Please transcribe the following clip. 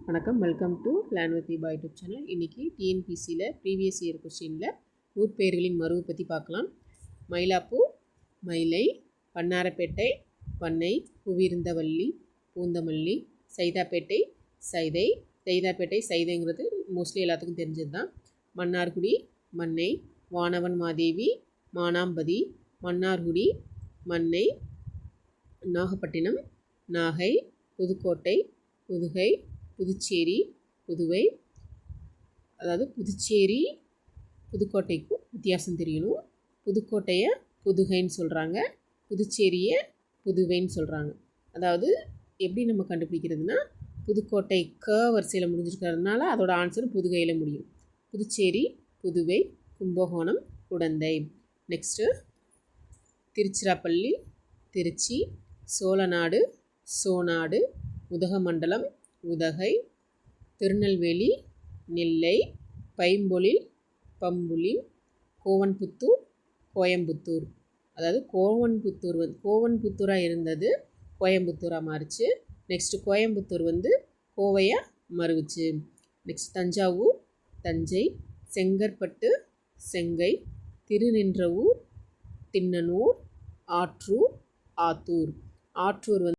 வணக்கம், welcome to learn with Deepa YouTube channel. இன்றைக்கி டிஎன்பிசியில் ப்ரீவியஸ் இயர் கொஸ்டினில் ஊர்பெயர்களின் மருவு பற்றி பார்க்கலாம். மயிலாப்பூர் மயிலை, பன்னாரப்பேட்டை பண்ணை, புவிருந்தவல்லி பூந்தமல்லி, சைதாப்பேட்டை சைதை. சைதாப்பேட்டை சைதைங்கிறது மோஸ்ட்லி எல்லாத்துக்கும் தெரிஞ்சது தான். மன்னார்குடி மன்னை, வானவன் மாதேவி மானாம்பதி, மன்னார்குடி மன்னை, நாகப்பட்டினம் நாகை, புதுக்கோட்டை புதுகை, புதுச்சேரி புதுவை. அதாவது புதுச்சேரி புதுக்கோட்டைக்கும் வித்தியாசம் தெரியணும். புதுக்கோட்டையை புதுகைன்னு சொல்கிறாங்க, புதுச்சேரியை புதுவைன்னு சொல்கிறாங்க. அதாவது எப்படி நம்ம கண்டுபிடிக்கிறதுனா, புதுக்கோட்டை வரிசையில் முடிஞ்சிருக்கிறதுனால அதோட ஆன்சர் புதுகையில் முடியும். புதுச்சேரி புதுவை, கும்பகோணம் குடந்தை. நெக்ஸ்ட்டு திருச்சிராப்பள்ளி திருச்சி, சோழநாடு சோநாடு, உதகமண்டலம் உதகை, திருநெல்வேலி நெல்லை, பைம்பொழில் பம்புலி, கோவன்புத்தூர் கோயம்புத்தூர். அதாவது கோவன்புத்தூராக இருந்தது கோயம்புத்தூராக மாறிச்சு. நெக்ஸ்ட்டு கோயம்புத்தூர் கோவையாக மறுவிச்சு. நெக்ஸ்ட் தஞ்சாவூர் தஞ்சை, செங்கற்பட்டு செங்கை, திருநின்றவூர் திண்ணனூர், ஆற்றூர் ஆத்தூர். ஆற்றூர்